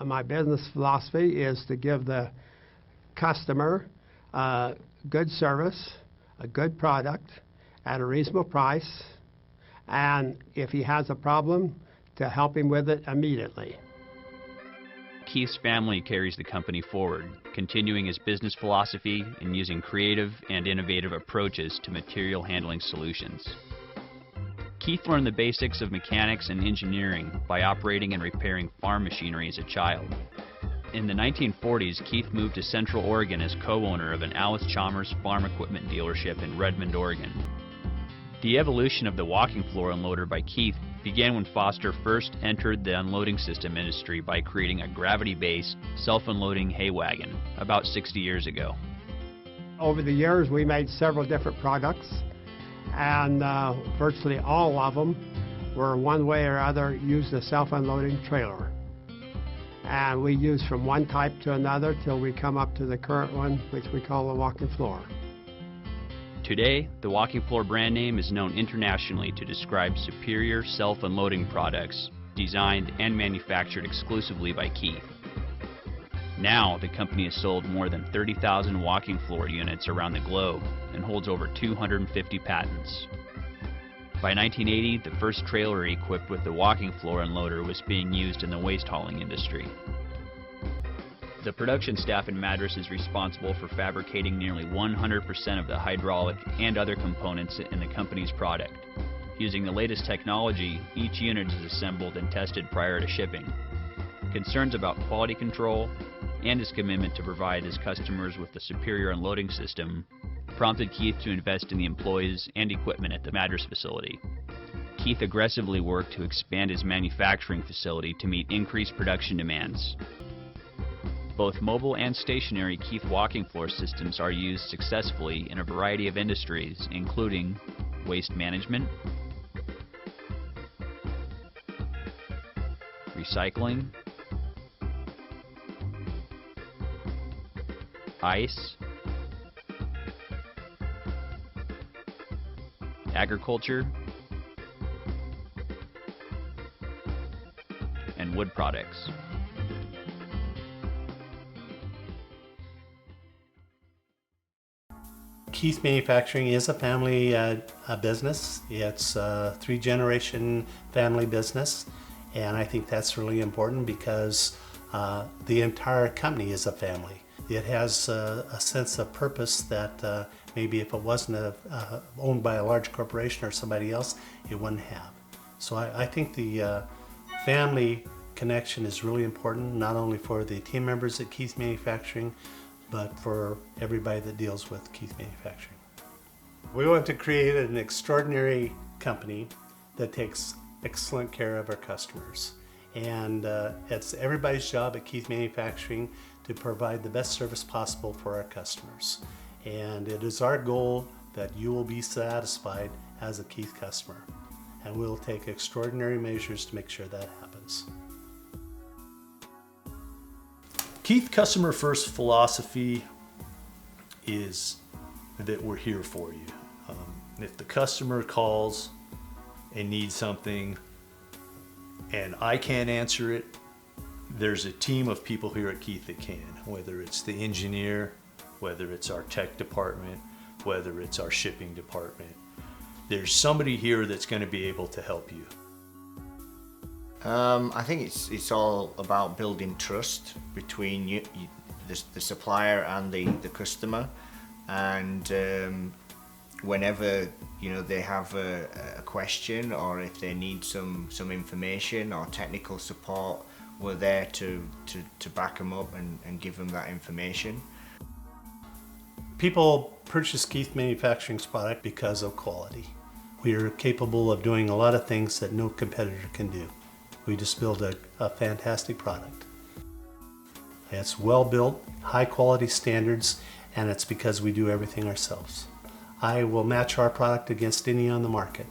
My business philosophy is to give the customer good service, a good product at a reasonable price, and if he has a problem, to help him with it immediately. Keith's family carries the company forward, continuing his business philosophy and using creative and innovative approaches to material handling solutions. Keith learned the basics of mechanics and engineering by operating and repairing farm machinery as a child. In the 1940s, Keith moved to Central Oregon as co-owner of an Alice Chalmers farm equipment dealership in Redmond, Oregon. The evolution of the walking floor unloader by Keith began when Foster first entered the unloading system industry by creating a gravity-based, self-unloading hay wagon about 60 years ago. Over the years, we made several different products, and virtually all of them were one way or other used a self-unloading trailer. And we use from one type to another till we come up to the current one, which we call the walking floor. Today, the walking floor brand name is known internationally to describe superior self-unloading products designed and manufactured exclusively by Keith. Now, the company has sold more than 30,000 walking floor units around the globe and holds over 250 patents. By 1980, the first trailer equipped with the walking floor unloader was being used in the waste hauling industry. The production staff in Madras is responsible for fabricating nearly 100% of the hydraulic and other components in the company's product. Using the latest technology, each unit is assembled and tested prior to shipping. Concerns about quality control and his commitment to provide his customers with the superior unloading system prompted Keith to invest in the employees and equipment at the Madras facility. Keith aggressively worked to expand his manufacturing facility to meet increased production demands. Both mobile and stationary Keith walking floor systems are used successfully in a variety of industries, including waste management, recycling, ice, agriculture, and wood products. Keith Manufacturing is a family business. It's a three-generation family business, and I think that's really important because the entire company is a family. It has a sense of purpose that maybe if it wasn't owned by a large corporation or somebody else, it wouldn't have. So I think the family connection is really important, not only for the team members at Keith Manufacturing, but for everybody that deals with Keith Manufacturing. We want to create an extraordinary company that takes excellent care of our customers. And it's everybody's job at Keith Manufacturing to provide the best service possible for our customers. And it is our goal that you will be satisfied as a Keith customer. And we'll take extraordinary measures to make sure that happens. Keith Customer First philosophy is that we're here for you. If the customer calls and needs something and I can't answer it, there's a team of people here at Keith that can, whether it's the engineer, whether it's our tech department, whether it's our shipping department. There's somebody here that's going to be able to help you. I think it's all about building trust between the supplier and the customer, and whenever they have a question or if they need some information or technical support, we're there to back them up and give them that information. People purchase Keith Manufacturing's product because of quality. We are capable of doing a lot of things that no competitor can do. We just build a fantastic product. It's well built, high quality standards, and it's because we do everything ourselves. I will match our product against any on the market.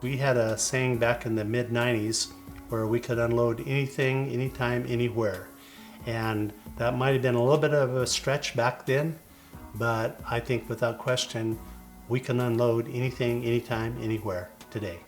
We had a saying back in the mid-90s where we could unload anything, anytime, anywhere. And that might have been a little bit of a stretch back then, but I think without question, we can unload anything, anytime, anywhere today.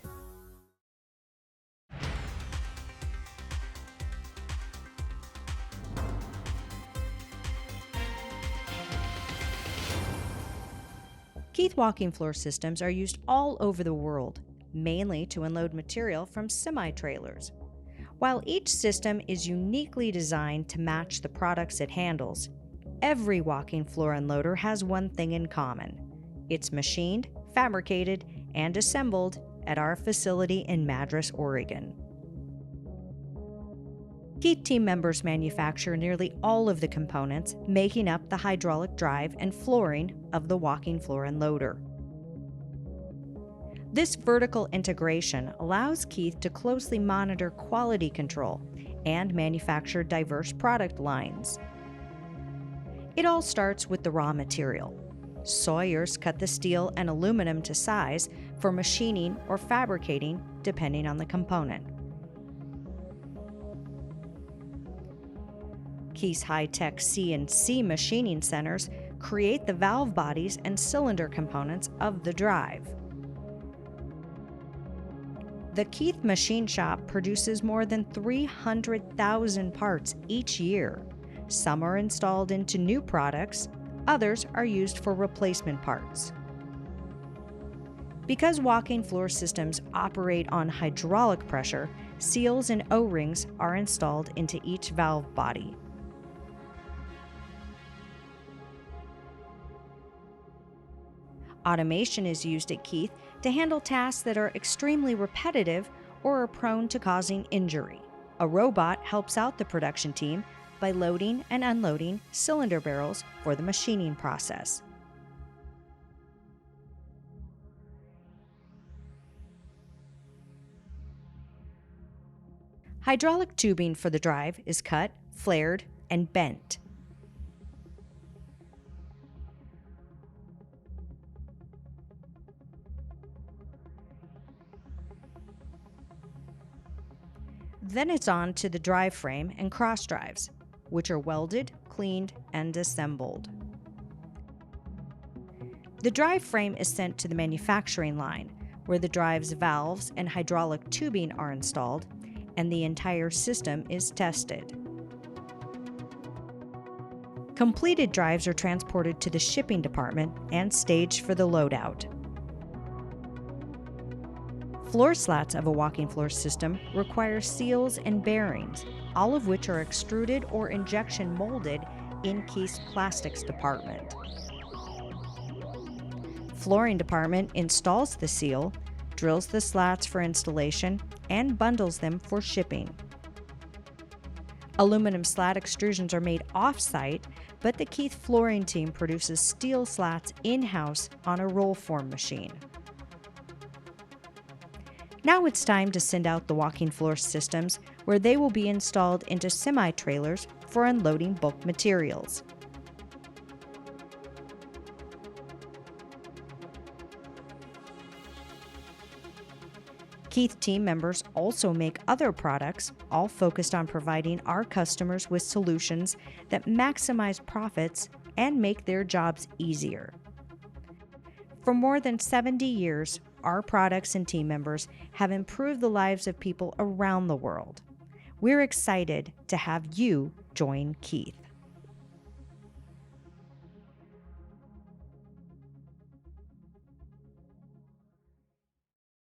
Keith walking floor systems are used all over the world, mainly to unload material from semi-trailers. While each system is uniquely designed to match the products it handles, every walking floor unloader has one thing in common. It's machined, fabricated, and assembled at our facility in Madras, Oregon. Keith team members manufacture nearly all of the components making up the hydraulic drive and flooring of the walking floor unloader. This vertical integration allows Keith to closely monitor quality control and manufacture diverse product lines. It all starts with the raw material. Sawyers cut the steel and aluminum to size for machining or fabricating, depending on the component. Keith's high-tech CNC machining centers create the valve bodies and cylinder components of the drive. The Keith Machine Shop produces more than 300,000 parts each year. Some are installed into new products, others are used for replacement parts. Because walking floor systems operate on hydraulic pressure, seals and O-rings are installed into each valve body. Automation is used at Keith to handle tasks that are extremely repetitive or are prone to causing injury. A robot helps out the production team by loading and unloading cylinder barrels for the machining process. Hydraulic tubing for the drive is cut, flared, and bent. Then it's on to the drive frame and cross drives, which are welded, cleaned, and assembled. The drive frame is sent to the manufacturing line, where the drive's valves and hydraulic tubing are installed, and the entire system is tested. Completed drives are transported to the shipping department and staged for the loadout. Floor slats of a walking floor system require seals and bearings, all of which are extruded or injection molded in Keith's plastics department. Flooring department installs the seal, drills the slats for installation, and bundles them for shipping. Aluminum slat extrusions are made off-site, but the Keith flooring team produces steel slats in-house on a roll form machine. Now it's time to send out the walking floor systems, where they will be installed into semi-trailers for unloading bulk materials. Keith team members also make other products, all focused on providing our customers with solutions that maximize profits and make their jobs easier. For more than 70 years, our products and team members have improved the lives of people around the world. We're excited to have you join Keith.